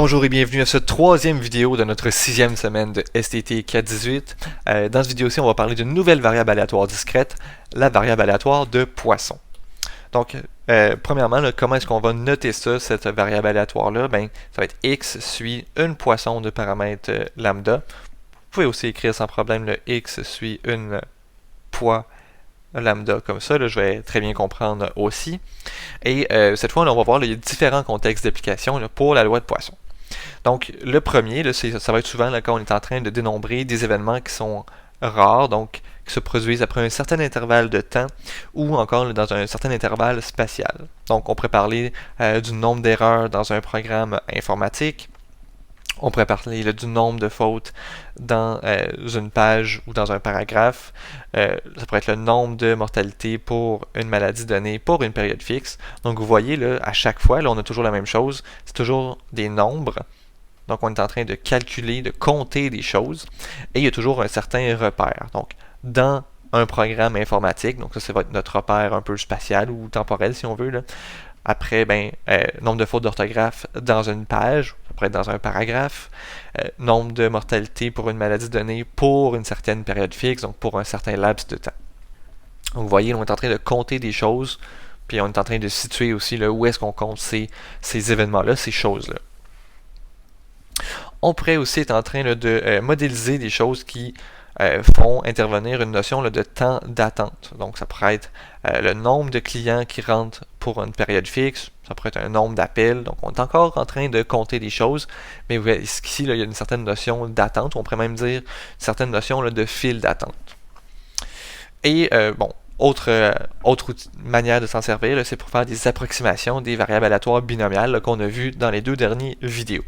Bonjour et bienvenue à cette troisième vidéo de notre sixième semaine de STT 418. Dans cette vidéo-ci, on va parler d'une nouvelle variable aléatoire discrète, la variable aléatoire de Poisson. Donc, premièrement, là, comment est-ce qu'on va noter ça, cette variable aléatoire-là? Ben, ça va être x suit une poisson de paramètre lambda. Vous pouvez aussi écrire sans problème le x suit une poids lambda comme ça, là, je vais très bien comprendre aussi. Et cette fois, là, on va voir, là, il y a différents contextes d'application pour la loi de Poisson. Donc, le premier, là, ça va être souvent là, quand on est en train de dénombrer des événements qui sont rares, donc qui se produisent après un certain intervalle de temps, ou encore là, dans un certain intervalle spatial. Donc, on pourrait parler du nombre d'erreurs dans un programme informatique. On pourrait parler là, du nombre de fautes dans une page ou dans un paragraphe. Ça pourrait être le nombre de mortalités pour une maladie donnée pour une période fixe. Donc vous voyez, là, à chaque fois, là, on a toujours la même chose. C'est toujours des nombres. Donc on est en train de calculer, de compter des choses. Et il y a toujours un certain repère. Donc dans un programme informatique, donc ça va être notre repère un peu spatial ou temporel si on veut, là. Après, nombre de fautes d'orthographe dans une page, ça pourrait être dans un paragraphe. Nombre de mortalités pour une maladie donnée pour une certaine période fixe, donc pour un certain laps de temps. Donc vous voyez, on est en train de compter des choses, puis on est en train de situer aussi là, où est-ce qu'on compte ces événements-là, ces choses-là. On pourrait aussi être en train là, de modéliser des choses qui font intervenir une notion là, de temps d'attente. Donc ça pourrait être le nombre de clients qui rentrent pour une période fixe, ça pourrait être un nombre d'appels. Donc on est encore en train de compter des choses, mais vous voyez ici, là, il y a une certaine notion d'attente, on pourrait même dire une certaine notion là, de fil d'attente. Et autre manière de s'en servir, c'est pour faire des approximations des variables aléatoires binomiales qu'on a vues dans les deux dernières vidéos.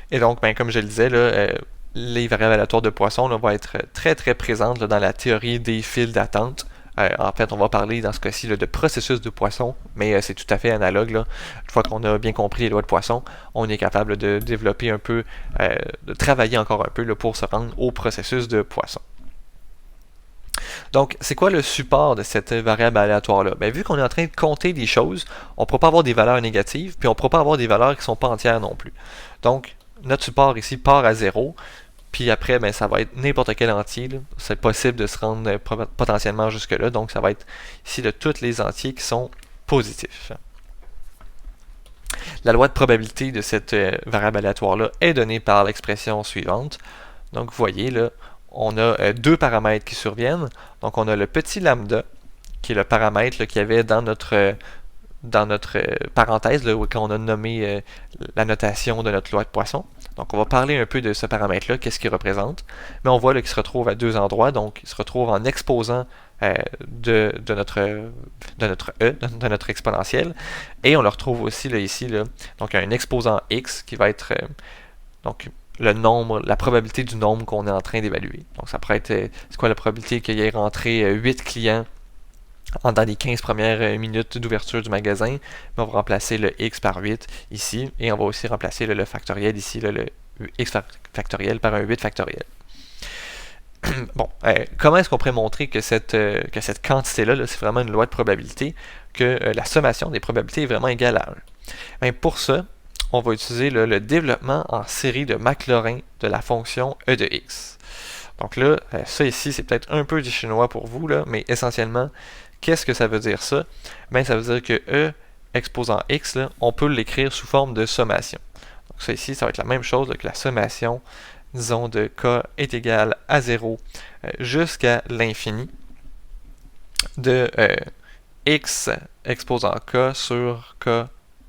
Et donc, comme je le disais, là, les variables aléatoires de Poisson là, vont être très très présentes là, dans la théorie des files d'attente. En fait, on va parler dans ce cas-ci de processus de Poisson, mais c'est tout à fait analogue. Là. Une fois qu'on a bien compris les lois de Poisson, on est capable de développer un peu, de travailler encore un peu là, pour se rendre au processus de Poisson. Donc, c'est quoi le support de cette variable aléatoire-là? Vu qu'on est en train de compter des choses, on ne pourra pas avoir des valeurs négatives, puis on ne pourra pas avoir des valeurs qui ne sont pas entières non plus. Donc, notre support ici part à 0, puis après, ça va être n'importe quel entier. C'est possible de se rendre potentiellement jusque-là, donc ça va être ici de tous les entiers qui sont positifs. La loi de probabilité de cette variable aléatoire-là est donnée par l'expression suivante. Donc, vous voyez, là, on a deux paramètres qui surviennent. Donc, on a le petit lambda, qui est le paramètre qu'il y avait dans notre parenthèse, là, quand on a nommé la notation de notre loi de Poisson. Donc, on va parler un peu de ce paramètre-là, qu'est-ce qu'il représente. Mais on voit qu'il se retrouve à deux endroits. Donc, il se retrouve en exposant de notre E, de notre exponentielle. Et on le retrouve aussi là, ici, là, donc un exposant x qui va être donc le nombre, la probabilité du nombre qu'on est en train d'évaluer. Donc, ça pourrait être, c'est quoi la probabilité qu'il y ait rentré 8 clients dans les 15 premières minutes d'ouverture du magasin, mais on va remplacer le x par 8 ici, et on va aussi remplacer le factoriel ici, là, le x factoriel par un 8 factoriel. Bon, comment est-ce qu'on pourrait montrer que cette quantité-là, c'est vraiment une loi de probabilité, que la sommation des probabilités est vraiment égale à 1? Pour ça, on va utiliser le développement en série de Maclaurin de la fonction e de x. Donc là, ça ici, c'est peut-être un peu du chinois pour vous, là, mais essentiellement, qu'est-ce que ça veut dire ça? Ça veut dire que e exposant x, là, on peut l'écrire sous forme de sommation. Donc ça ici, ça va être la même chose là, que la sommation, disons, de k est égal à 0 jusqu'à l'infini de x exposant k sur k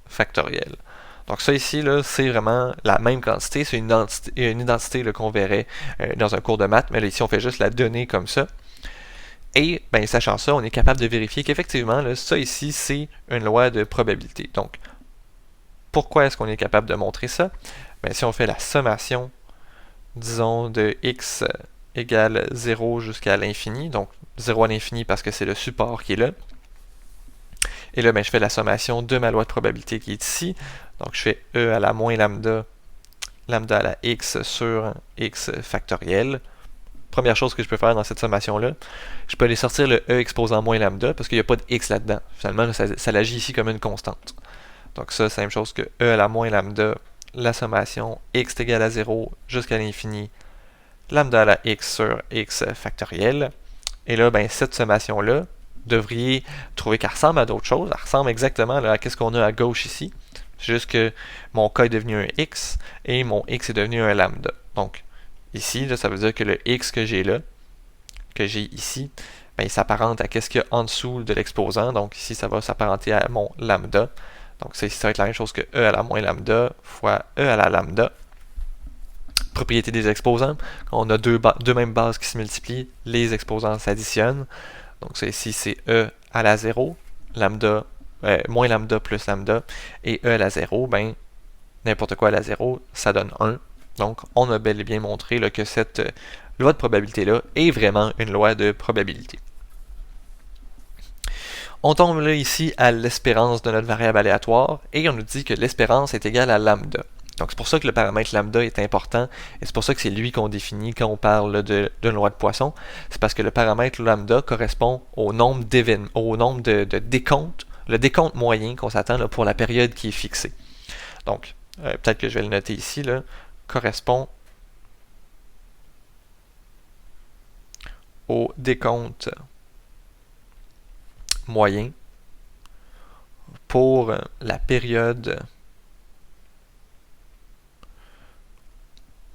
factoriel. Donc ça ici, là, c'est vraiment la même quantité, c'est une identité qu'on verrait dans un cours de maths, mais là, ici, on fait juste la donner comme ça. Et, sachant ça, on est capable de vérifier qu'effectivement, ça ici, c'est une loi de probabilité. Donc, pourquoi est-ce qu'on est capable de montrer ça? Si on fait la sommation, disons, de x égale 0 jusqu'à l'infini, donc 0 à l'infini parce que c'est le support qui est là. Et là, je fais la sommation de ma loi de probabilité qui est ici. Donc, je fais e à la moins lambda, lambda à la x sur x factoriel. Première chose que je peux faire dans cette sommation-là, je peux aller sortir le e exposant moins lambda parce qu'il n'y a pas de x là-dedans. Finalement, ça l'agit ici comme une constante. Donc ça, c'est la même chose que e à la moins lambda, la sommation x est égal à 0 jusqu'à l'infini, lambda à la x sur x factoriel. Et là, ben, cette sommation-là, vous devriez trouver qu'elle ressemble à d'autres choses. Elle ressemble exactement là, à ce qu'on a à gauche ici. C'est juste que mon k est devenu un x et mon x est devenu un lambda. Donc, ici, là, ça veut dire que le x que j'ai là, que j'ai ici, ben, il s'apparente à ce qu'il y a en dessous de l'exposant. Donc, ici, ça va s'apparenter à mon lambda. Donc, ça va être la même chose que e à la moins lambda fois e à la lambda. Propriété des exposants. Quand on a deux mêmes bases qui se multiplient, les exposants s'additionnent. Donc ça ici, c'est e à la 0, lambda, moins lambda plus lambda, et e à la 0, ben, n'importe quoi à la 0, ça donne 1. Donc on a bel et bien montré là, que cette loi de probabilité-là est vraiment une loi de probabilité. On tombe là ici à l'espérance de notre variable aléatoire, et on nous dit que l'espérance est égale à lambda. Donc c'est pour ça que le paramètre lambda est important, et c'est pour ça que c'est lui qu'on définit quand on parle d'une loi de Poisson. C'est parce que le paramètre lambda correspond au nombre d'événements, au nombre de décomptes, le décompte moyen qu'on s'attend pour la période qui est fixée. Donc, peut-être que je vais le noter ici, là, correspond au décompte moyen pour la période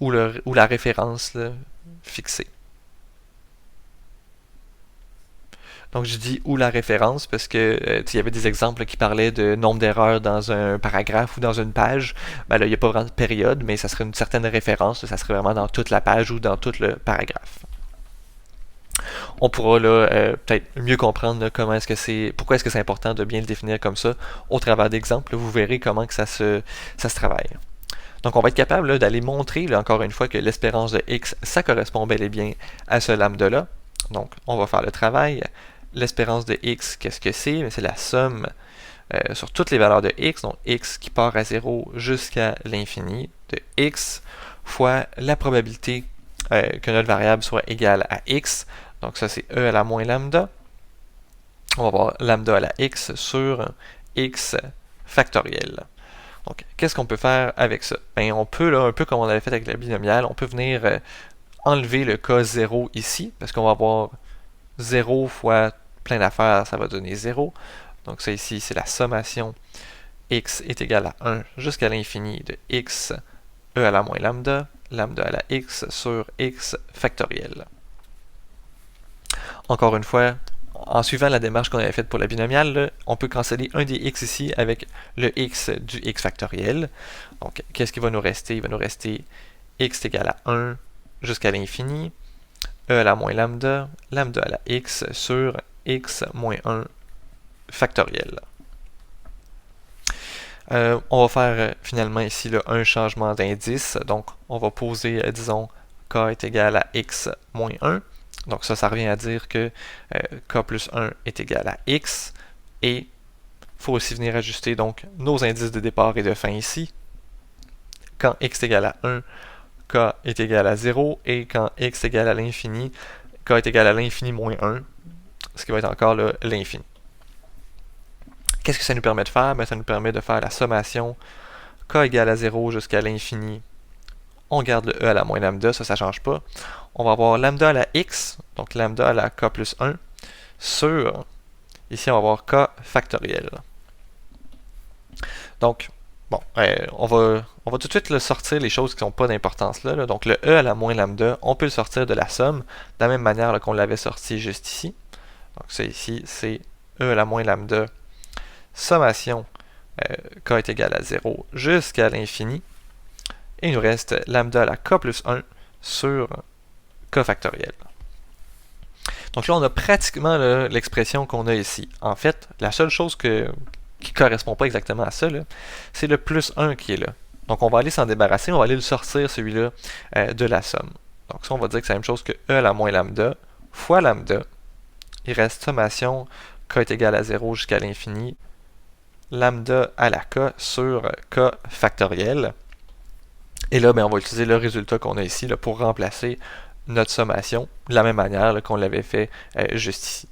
ou la référence là, fixée. Donc je dis ou la référence parce que il y avait des exemples qui parlaient de nombre d'erreurs dans un paragraphe ou dans une page. Ben là, il n'y a pas vraiment de période, mais ça serait une certaine référence, ça serait vraiment dans toute la page ou dans tout le paragraphe. On pourra là peut-être mieux comprendre là, pourquoi est-ce que c'est important de bien le définir comme ça au travers d'exemples. Vous verrez comment que ça se travaille. Donc on va être capable d'aller montrer là, encore une fois que l'espérance de x, ça correspond bel et bien à ce lambda-là. Donc on va faire le travail. L'espérance de x, qu'est-ce que c'est? C'est la somme sur toutes les valeurs de x, donc x qui part à 0 jusqu'à l'infini de x fois la probabilité que notre variable soit égale à x. Donc ça c'est e à la moins lambda. On va avoir lambda à la x sur x factoriel. Donc, qu'est-ce qu'on peut faire avec ça? Ben, on peut, là, un peu comme on avait fait avec la binomiale, on peut venir enlever le cas 0 ici, parce qu'on va avoir 0 fois plein d'affaires, ça va donner 0. Donc ça ici, c'est la sommation x est égal à 1 jusqu'à l'infini de x e à la moins lambda, lambda à la x sur x factoriel. Encore une fois, en suivant la démarche qu'on avait faite pour la binomiale, là, on peut canceller un des x ici avec le x du x factoriel. Donc, qu'est-ce qui va nous rester? Il va nous rester x est égal à 1 jusqu'à l'infini, e à la moins lambda, lambda à la x sur x moins 1 factoriel. On va faire finalement ici là, un changement d'indice. Donc, on va poser, disons, k est égal à x moins 1. Donc ça revient à dire que k plus 1 est égal à x. Et il faut aussi venir ajuster donc nos indices de départ et de fin ici. Quand x est égal à 1, k est égal à 0. Et quand x est égal à l'infini, k est égal à l'infini moins 1. Ce qui va être encore l'infini. Qu'est-ce que ça nous permet de faire? Ben, ça nous permet de faire la sommation k égale à 0 jusqu'à l'infini. On garde le e à la moins lambda, ça ne change pas. On va avoir lambda à la x, donc lambda à la k plus 1, sur, ici on va avoir k factoriel. Donc, bon, on va tout de suite sortir les choses qui n'ont pas d'importance là. Donc le e à la moins lambda, on peut le sortir de la somme, de la même manière qu'on l'avait sorti juste ici. Donc ça ici, c'est e à la moins lambda, sommation k est égal à 0 jusqu'à l'infini. Et il nous reste lambda à la k plus 1 sur k factoriel. Donc là, on a pratiquement l'expression qu'on a ici. En fait, la seule chose qui ne correspond pas exactement à ça, c'est le plus 1 qui est là. Donc on va aller s'en débarrasser, on va aller le sortir, celui-là, de la somme. Donc ça, on va dire que c'est la même chose que e à la moins lambda fois lambda. Il reste sommation k est égal à 0 jusqu'à l'infini, lambda à la k sur k factoriel. Et là, ben, on va utiliser le résultat qu'on a ici là, pour remplacer notre sommation de la même manière qu'on l'avait fait juste ici.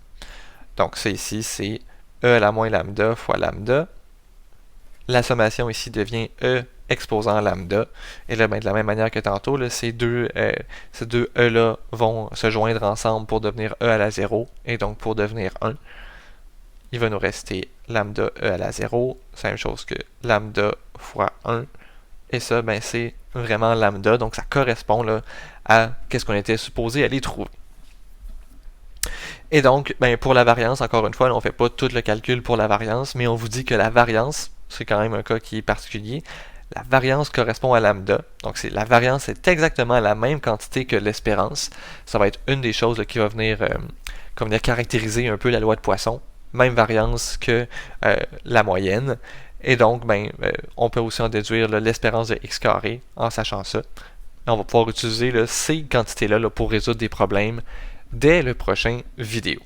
Donc ça ici, c'est e à la moins lambda fois lambda la sommation ici devient E exposant lambda. Et là, ben, de la même manière que tantôt, là, ces deux E-là vont se joindre ensemble pour devenir E à la 0, et donc pour devenir 1. Il va nous rester lambda E à la 0, c'est la même chose que lambda fois 1, et ça, ben, c'est vraiment lambda, donc ça correspond là, à ce qu'on était supposé aller trouver. Et donc, ben, pour la variance, encore une fois, on ne fait pas tout le calcul pour la variance, mais on vous dit que la variance, c'est quand même un cas qui est particulier, la variance correspond à lambda, donc la variance est exactement la même quantité que l'espérance. Ça va être une des choses là, qui va venir caractériser un peu la loi de Poisson, même variance que la moyenne. Et donc, ben, on peut aussi en déduire l'espérance de x carré en sachant ça. On va pouvoir utiliser ces quantités-là pour résoudre des problèmes dès le prochain vidéo.